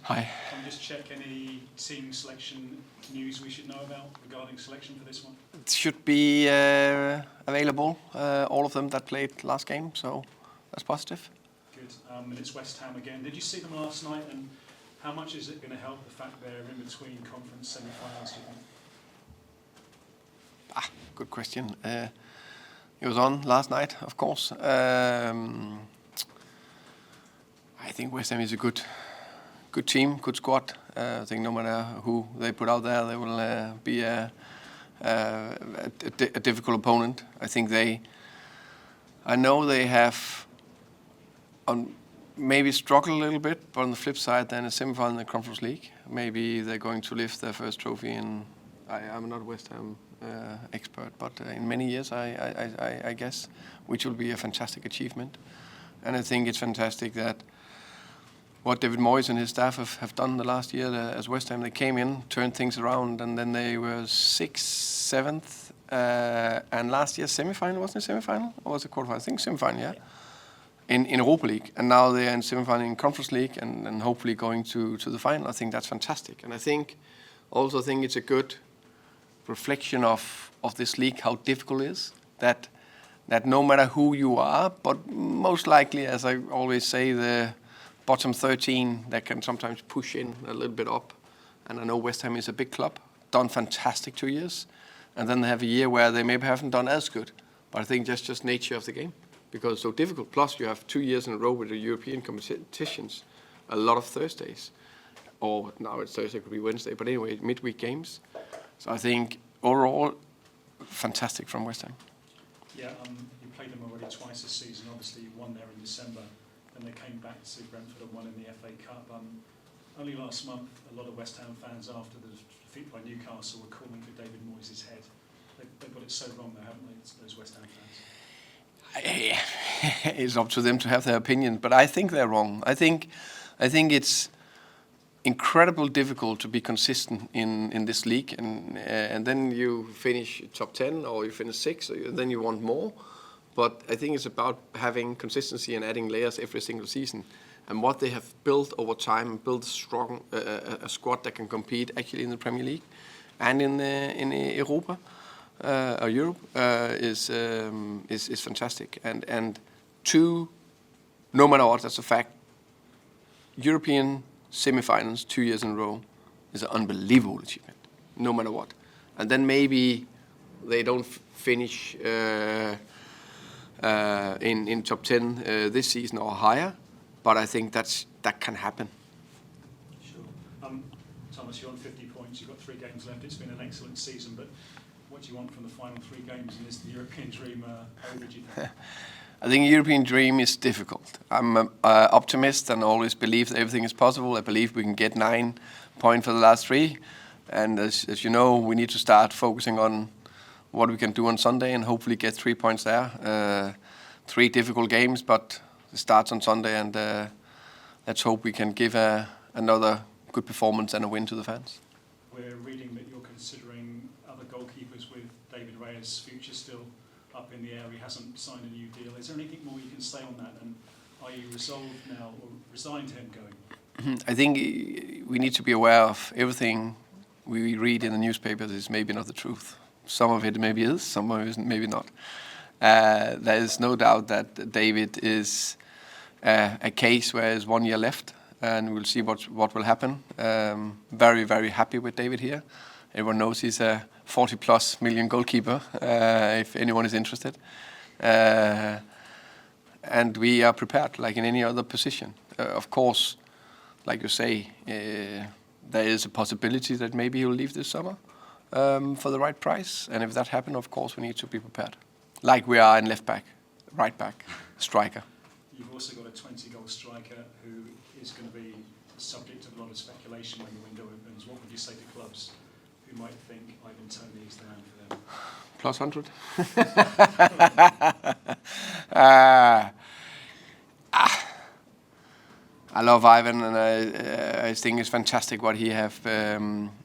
Hi. Can we just check any team selection news we should know about regarding selection for this one? It should be available, all of them that played last game, so that's positive. Good. And it's West Ham again. Did you see them last night, and how much is it going to help the fact they're in between conference semi-finals, do you think? Good question. It was on last night, of course. I think West Ham is a good team, good squad. I think no matter who they put out there, they will be a difficult opponent. I know they have maybe struggled a little bit, but on the flip side, then a semi-final in the Conference League. Maybe they're going to lift their first trophy in. I'm not a West Ham expert, but in many years, I guess, which will be a fantastic achievement. And I think it's fantastic that what David Moyes and his staff have done the last year as West Ham. They came in, turned things around, and then they were 6th, 7th, and last year semi-final, wasn't it semi-final? Or was it quarterfinal? I think semi-final, yeah. In Europa League. And now they are in semi-final in Conference League and hopefully going to the final. I think that's fantastic. And I think it's a good reflection of this league, how difficult it is. That no matter who you are, but most likely, as I always say, the bottom 13 that can sometimes push in a little bit up. And I know West Ham is a big club, done fantastic 2 years. And then they have a year where they maybe haven't done as good. But I think that's just nature of the game, because it's so difficult. Plus you have 2 years in a row with the European competitions, a lot of Thursdays. Or now it's Thursday, it could be Wednesday, but anyway, midweek games. So I think overall, fantastic from West Ham. Yeah, you played them already twice this season. Obviously you won there in December. Then they came back to Brentford and won in the FA Cup. Only last month, a lot of West Ham fans, after the defeat by Newcastle, were calling for David Moyes' head. They've got it so wrong, though, haven't they, those West Ham fans? It's up to them to have their opinion, but I think they're wrong. I think it's incredibly difficult to be consistent in this league, and then you finish top 10 or you finish 6, and then you want more. But I think it's about having consistency and adding layers every single season. And what they have built over time, built a squad that can compete actually in the Premier League and in Europa or Europe is fantastic. And no matter what, that's a fact. European semi-finals 2 years in a row is an unbelievable achievement, no matter what. And then maybe they don't finish in top 10 this season or higher, but I think that can happen. Sure. Thomas, you're on 50 points. You've got 3 games left. It's been an excellent season, but what do you want from the final 3 games? And is the European dream over, do you think? I think the European dream is difficult. I'm an optimist and always believe that everything is possible. I believe we can get 9 points for the last 3. And as you know, we need to start focusing on what we can do on Sunday and hopefully get 3 points there. 3 difficult games, but it starts on Sunday, and let's hope we can give another good performance and a win to the fans. We're reading that you're considering other goalkeepers with David Raya's future still up in the air. He hasn't signed a new deal. Is there anything more you can say on that? And are you resolved now or resigned to him going? I think we need to be aware of everything we read in the newspapers is maybe not the truth. Some of it maybe is, some of it maybe not. There is no doubt that David is a case where there's 1 year left, and we'll see what will happen. Very, very happy with David here. Everyone knows he's a 40+ million goalkeeper, if anyone is interested. And we are prepared, like in any other position. Of course, like you say, there is a possibility that maybe he'll leave this summer. For the right price, and if that happens, of course, we need to be prepared. Like we are in left back, right back, striker. You've also got a 20-goal striker who is going to be subject of a lot of speculation when the window opens. What would you say to clubs who might think Ivan Toney is the man for them? Plus 100. I love Ivan, and I think it's fantastic what he have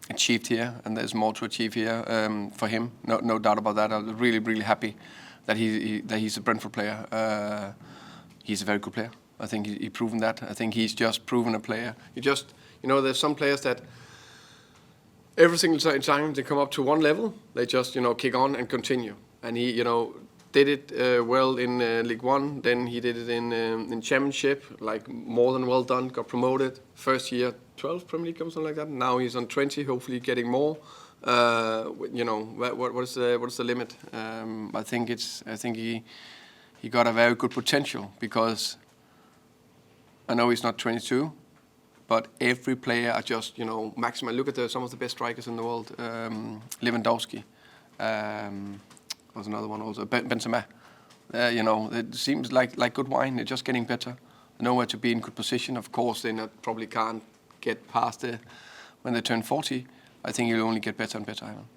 achieved here, and there's more to achieve here for him. No doubt about that. I'm really, really happy that he's a Brentford He's a very good player. I think he's proven that. I think he's just proven a player. there's some players that every single time they come up to one level, they just, kick on and continue. And he, did it well in League One. Then he did it in Championship, like more than well done. Got promoted first year, 12 Premier League or something like that. Now he's on 20, hopefully getting more. What is the limit? I think he got a very good potential, because I know he's not 22, but every player are just maximum. Look at some of the best strikers in the world. Lewandowski. Was another one also. Benzema. It seems like good wine. They're just getting better. They know where to be in good position. Of course, they probably can't get past when they turn 40. I think he'll only get better and better, Ivan.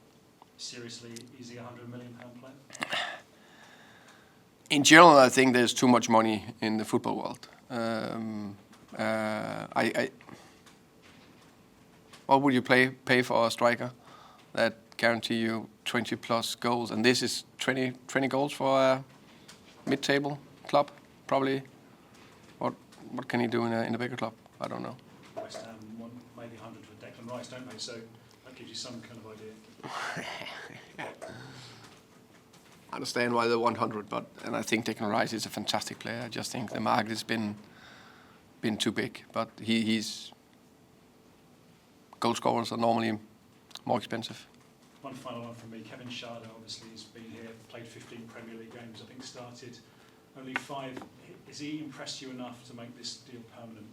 Seriously, is he a £100 million player? In general, I think there's too much money in the football world. What would you pay for a striker that guarantee you 20 plus goals? And this is 20 goals for a mid-table club, probably. What can he do in a bigger club? I don't know. West Ham want maybe 100 for Declan Rice, don't they? So that gives you some kind of idea. I understand why they want 100, and I think Declan Rice is a fantastic player. I just think the market has been too big. But he's goal scorers are normally more expensive. One final one from me. Kevin Schade obviously has been here, played 15 Premier League games, I think started only 5. Has he impressed you enough to make this deal permanent?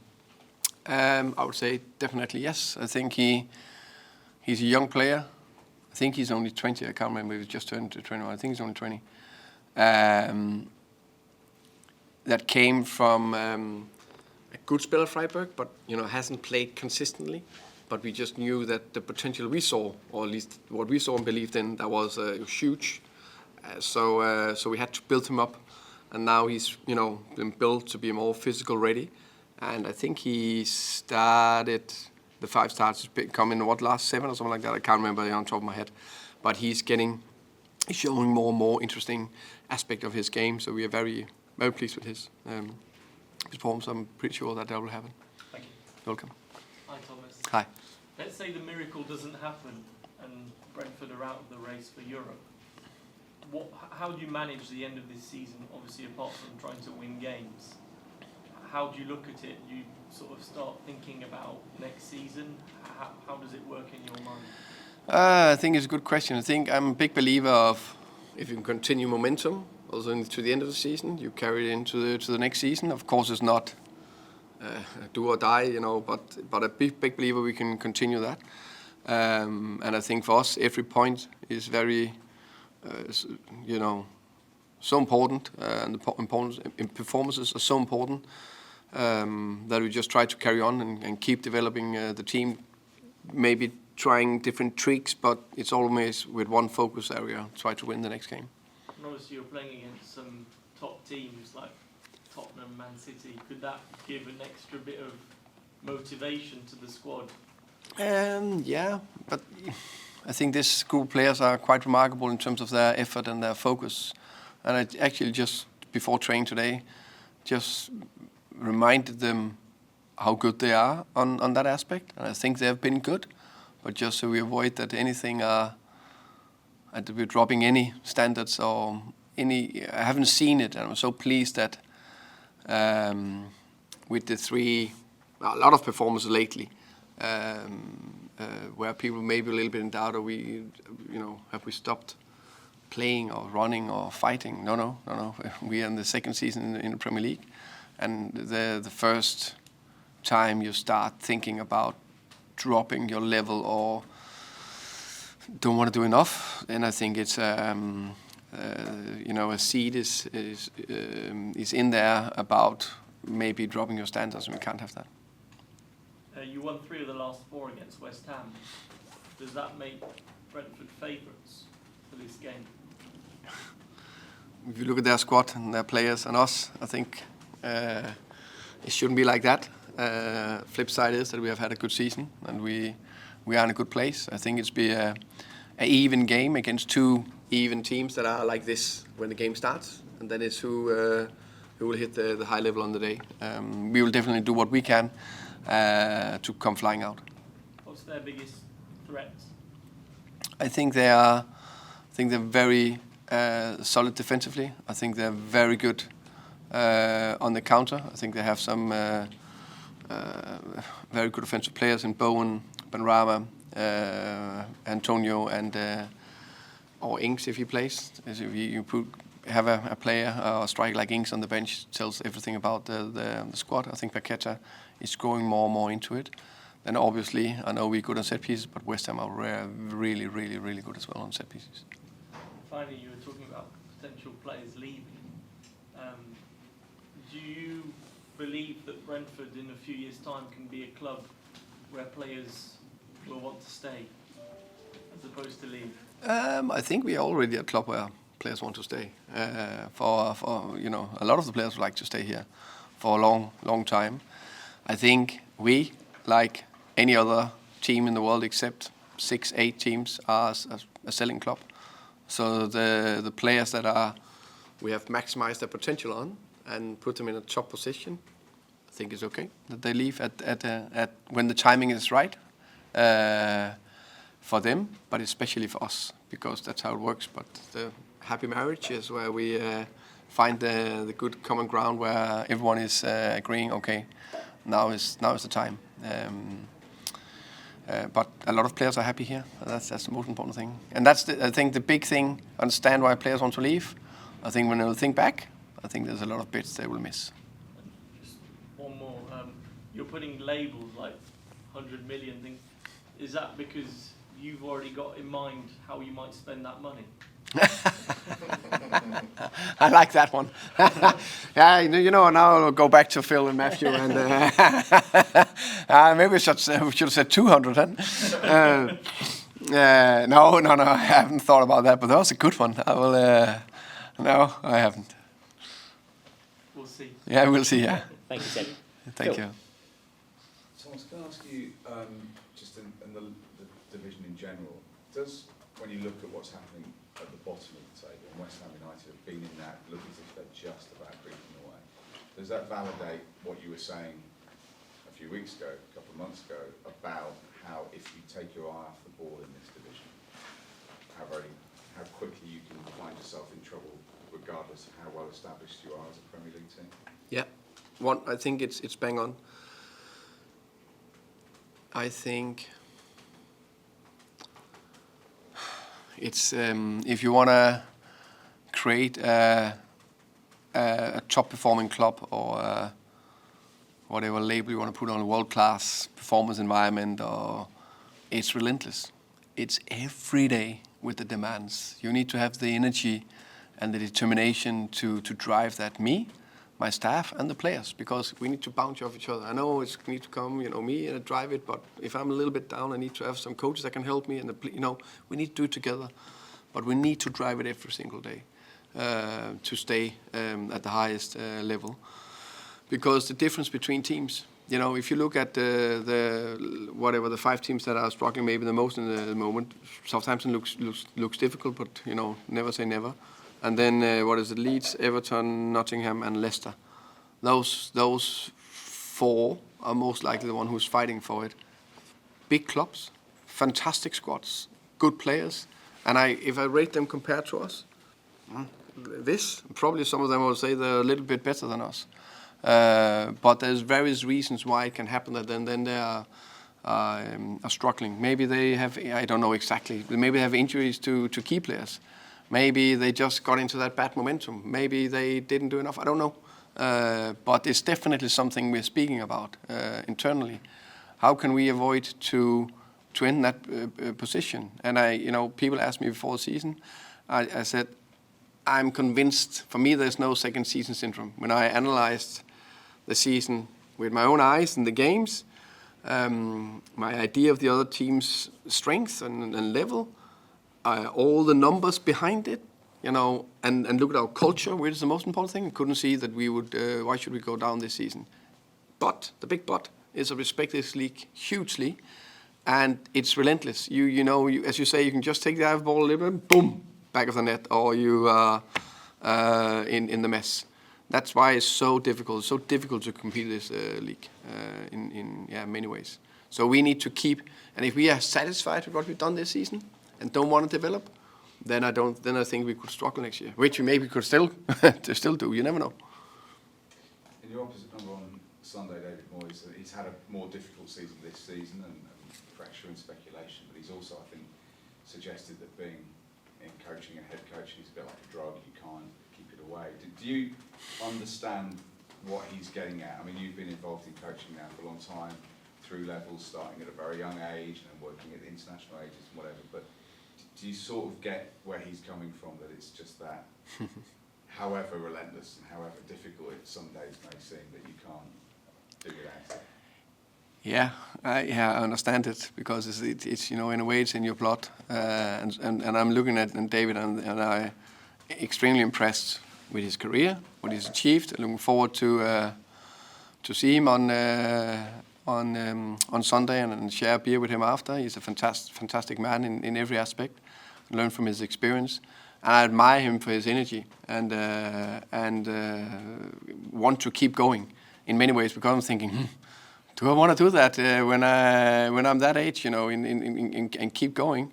I would say definitely yes. I think he's a young player. I think he's only 20. I can't remember if he's just turned to 21. I think he's only 20. That came from a good spell at Freiburg, but hasn't played consistently. But we just knew that the potential we saw, or at least what we saw and believed in, that was huge. So we had to build him up, and now he's been built to be more physical ready. And I think he started. The 5 starts come in last 7 or something like that. I can't remember on top of my head, but he's showing more and more interesting aspect of his game. So we are very, very pleased with his performance. I'm pretty sure that will happen. Thank you. Welcome. Hi, Thomas. Hi. Let's say the miracle doesn't happen and Brentford are out of the race for Europe. How do you manage the end of this season? Obviously, apart from trying to win games, how do you look at it? You sort of start thinking about next season. How does it work in your mind? I think it's a good question. I think I'm a big believer of, if you can continue momentum also to the end of the season, you carry it into the next season. Of course, it's not do or die, but a big believer we can continue that. And I think for us, every point is very, so important, and the performances are so important. That we just try to carry on and keep developing the team, maybe trying different tricks, but it's always with one focus area, try to win the next game. And obviously you're playing against some top teams like Tottenham, Man City. Could that give an extra bit of motivation to the squad? Yeah, but I think this group of players are quite remarkable in terms of their effort and their focus. And I actually just, before training today, just reminded them how good they are on that aspect. And I think they have been good, but just so we avoid that we're dropping any standards or I haven't seen it, and I'm so pleased that with the a lot of performances lately, where people may be a little bit in doubt, or have we stopped playing or running or fighting? No. We are in the second season in the Premier League. And the first time you start thinking about dropping your level or don't want to do enough, then I think it's a seed is in there about maybe dropping your standards, and we can't have that. You won 3 of the last 4 against West Ham. Does that make Brentford favourites for this game? If you look at their squad and their players and us, I think it shouldn't be like that. Flip side is that we have had a good season and we are in a good place. I think it's be an even game against 2 even teams that are like this when the game starts, and then it's who will hit the high level on the day. We will definitely do what we can, to come flying out. What's their biggest threats? I think they're very solid defensively. I think they're very good on the counter. I think they have some very good offensive players in Bowen, Benrahma, Antonio, and or Ings if he plays. If you have a player or a striker like Ings on the bench, tells everything about the squad. I think Paqueta is growing more and more into it. Then obviously, I know we're good on set pieces, but West Ham are really, really, really good as well on set pieces. Finally, you were talking about potential players leaving. Do you believe that Brentford in a few years' time can be a club where players will want to stay as opposed to leave? I think we are already a club where players want to stay. For a lot of the players would like to stay here for a long time. I think we, like any other team in the world except 6-8 teams, are a selling club. So the players that we have maximized their potential on and put them in a top position, I think it's okay that they leave at when the timing is right for them, but especially for us, because that's how it works. But the happy marriage is where we find the good common ground where everyone is agreeing, okay, now is the time. But a lot of players are happy here. That's the most important thing. And that's, I think, the big thing. Understand why players want to leave. I think when they think back, I think there's a lot of bits they will miss. Just one more. You're putting labels like 100 million things. Is that because you've already got in mind how you might spend that money? I like that one. Yeah, now I'll go back to Phil and Matthew, and maybe we should have said 200 then. No, I haven't thought about that, but that was a good one. I will. No, I haven't. We'll see. Yeah, we'll see. Yeah. Thank you, Tim. Thank Phil. you. Thomas, can I ask you, just in the division in general, when you look at what's happening at the bottom of the table, and West Ham United have been in that, look as if they're just about creeping away, does that validate what you were saying a few weeks ago, a couple of months ago, about how if you take your eye off the ball in this division, how quickly you can find yourself in trouble, regardless of how well established you are as a Premier League team? Yeah, I think it's bang on. I think it's if you want to create a top-performing club or whatever label you want to put on a world-class performance environment, or it's relentless. It's every day with the demands. You need to have the energy and the determination to drive that. Me, my staff, and the players, because we need to bounce off each other. I know it's need to come, me and drive it, but if I'm a little bit down, I need to have some coaches that can help me, and we need to do it together. But we need to drive it every single day to stay at the highest level. Because the difference between teams, if you look at the 5 teams that are struggling maybe the most in the moment, Southampton looks difficult, but never say never. And then Leeds, Everton, Nottingham, and Leicester. Those 4 are most likely the one who's fighting for it. Big clubs, fantastic squads, good players, and if I rate them compared to us, probably some of them will say they're a little bit better than us. But there's various reasons why it can happen that then they are struggling. Maybe they have, I don't know exactly, maybe they have injuries to key players. Maybe they just got into that bad momentum. Maybe they didn't do enough. I don't know. But it's definitely something we're speaking about internally. How can we avoid to end that position? And people asked me before the season. I said, I'm convinced. For me, there's no second season syndrome. When I analyzed the season with my own eyes in the games, my idea of the other team's strength and level, all the numbers behind it, and look at our culture, which is the most important thing. I couldn't see that we would, why should we go down this season? But, the big but, is I respect this league hugely, and it's relentless. As you say, you can just take the eye of the ball a little bit, boom, back of the net, or you are in the mess. That's why it's so difficult. So difficult to compete this league in many ways. So we need to keep. And if we are satisfied with what we've done this season and don't want to develop, then I think we could struggle next year, which we maybe could still do. You never know. In your opposite number on Sunday, David Moyes, he's had a more difficult season this season and pressure and speculation, but he's also, I think, suggested that being in coaching and head coaching is a bit like a drug. You can't keep it away. Do you understand what he's getting at? I mean, you've been involved in coaching now for a long time, through levels, starting at a very young age and working at international ages and whatever, but do you sort of get where he's coming from, that it's just that, however relentless and however difficult it some days may seem, that you can't do without it? Yeah, I understand it, because it's in a way it's in your blood, and I'm looking at David and I extremely impressed with his career, what he's achieved. Looking forward to see him on Sunday and share a beer with him after. He's a fantastic man in every aspect. Learn from his experience, and I admire him for his energy and want to keep going in many ways, because I'm thinking, do I want to do that when I'm that age, and keep going?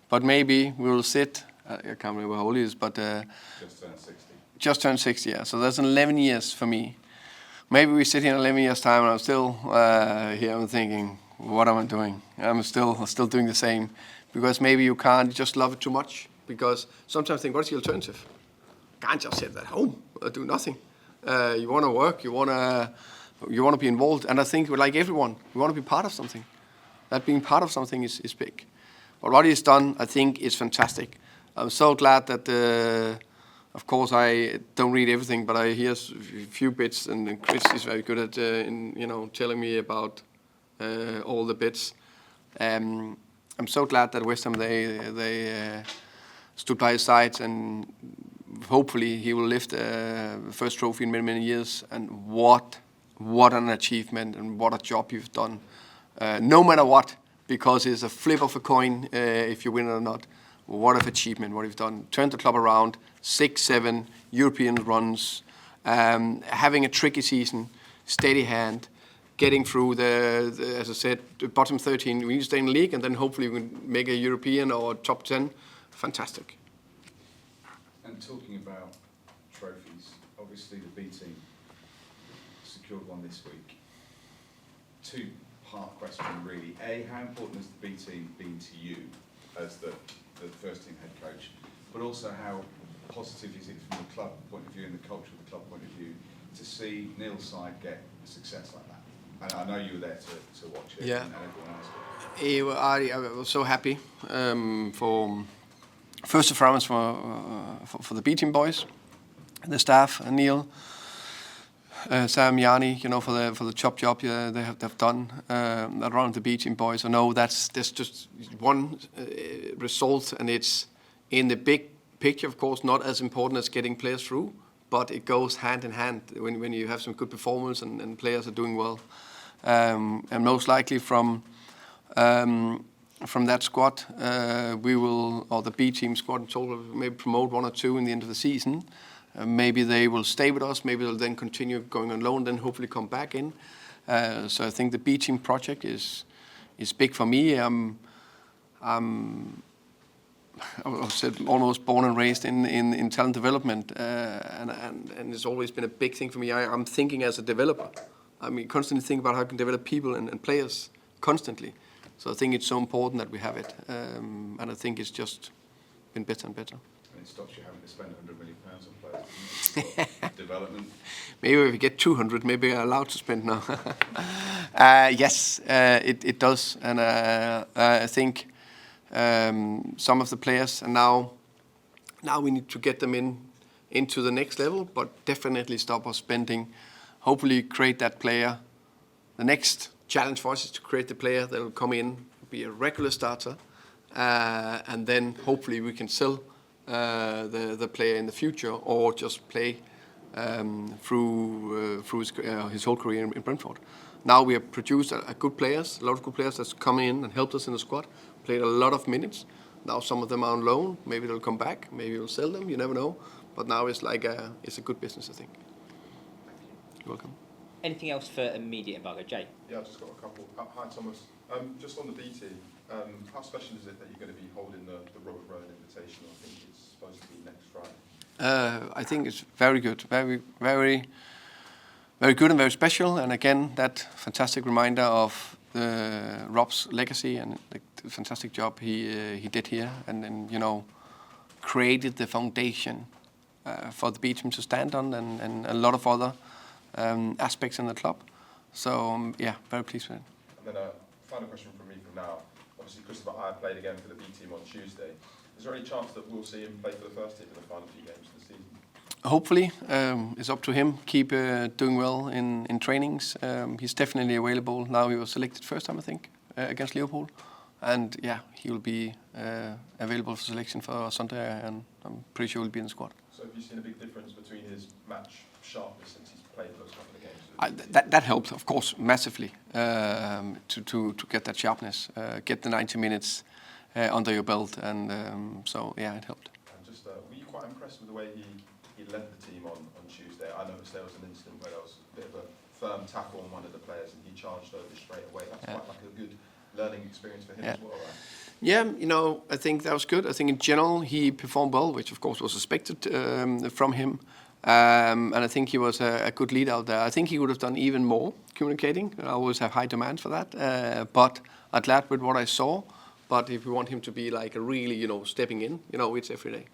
But maybe we will sit. I can't remember how old he is, but Just turned 60. Just turned 60. Yeah, so that's 11 years for me. Maybe we sit here in 11 years' time, and I'm still here. I'm thinking, what am I doing? I'm still doing the same, because maybe you can't just love it too much. Because sometimes I think, what's the alternative? Can't just sit at home or do nothing. You want to work. You want to be involved. And I think, like everyone, we want to be part of something. That being part of something is big. But what he's done, I think, is fantastic. I'm so glad that. Of course, I don't read everything, but I hear a few bits, and Chris is very good at telling me about all the bits. I'm so glad that West Ham they stood by his side, and hopefully he will lift the first trophy in many years. And what an achievement, and what a job you've done. No matter what, because it's a flip of a coin if you win it or not. What an achievement, what you've done. Turned the club around, 6-7 European runs, having a tricky season, steady hand, getting through as I said, the bottom 13. We need to stay in the league, and then hopefully we can make a European or top 10. Fantastic. And talking about trophies, obviously the B team secured one this week. Two-part question really. A, how important has the B team been to you as the first team head coach, but also how positive is it from the club point of view and the culture of the club point of view to see Neil's side get a success like that? And I know you were there to watch it, Yeah. and everyone else. I was so happy for first and foremost for the B team boys, the staff, and Neil, Sam, Yanni, for the top job they've done around the B team boys. I know there's just one result, and it's in the big picture, of course, not as important as getting players through, but it goes hand in hand when you have some good performance and players are doing well. And most likely from that squad, we will, or the B team squad in total, maybe promote one or two in the end of the season. Maybe they will stay with us. Maybe they'll then continue going on loan, then hopefully come back in. So I think the B team project is big for me. I was almost born and raised in talent development, and it's always been a big thing for me. I'm thinking as a developer. I mean, constantly think about how I can develop people and players constantly. So I think it's so important that we have it, and I think it's just been better and better. And it stops you having to spend £100 million on players. Development. Maybe if we get 200, maybe I'm allowed to spend now. Yes, it does, and I think some of the players, and now we need to get them into the next level, but definitely stop us spending. Hopefully, create that player. The next challenge for us is to create the player that will come in, be a regular starter, and then hopefully we can sell the player in the future, or just play through his whole career in Brentford. Now we have produced a lot of good players that's come in and helped us in the squad, played a lot of minutes. Now some of them are on loan. Maybe they'll come back. Maybe we'll sell them. You never know. But now it's a good business, I think. You're welcome. Anything else for immediate embargo, Jay? Yeah, I've just got a couple. Hi, Thomas. Just on the B team, how special is it that you're going to be holding the Robert Rowan Invitational? I think it's supposed to be next Friday. I think it's very good, very good and very special. And again, that fantastic reminder of Rob's legacy and the fantastic job he did here, and then created the foundation for the B team to stand on, and a lot of other aspects in the club. So yeah, very pleased with it. And then a final question from me from now. Obviously, Christopher Raya played again for the B team on Tuesday. Is there any chance that we'll see him play for the first team in the final few games of the season? Hopefully, it's up to him. Keep doing well in trainings. He's definitely available now. He was selected first time, I think, against Liverpool, and yeah, he will be available for selection for Sunday, and I'm pretty sure he'll be in the squad. So have you seen a big difference between his match sharpness since he's played those couple of games? That helped, of course, massively to get that sharpness, get the 90 minutes under your belt, and so yeah, it helped. And just were you quite impressed with the way he led the team on Tuesday? I noticed there was an incident where there was a bit of a firm tackle on one of the players, and he charged over straight away. That's quite like a good learning experience for him as well, right? Yeah, I think that was good. I think in general he performed well, which of course was expected from him. And I think he was a good leader out there. I think he would have done even more communicating. I always have high demand for that. But I'm glad with what I saw. But if we want him to be like a really, stepping in, it's every day.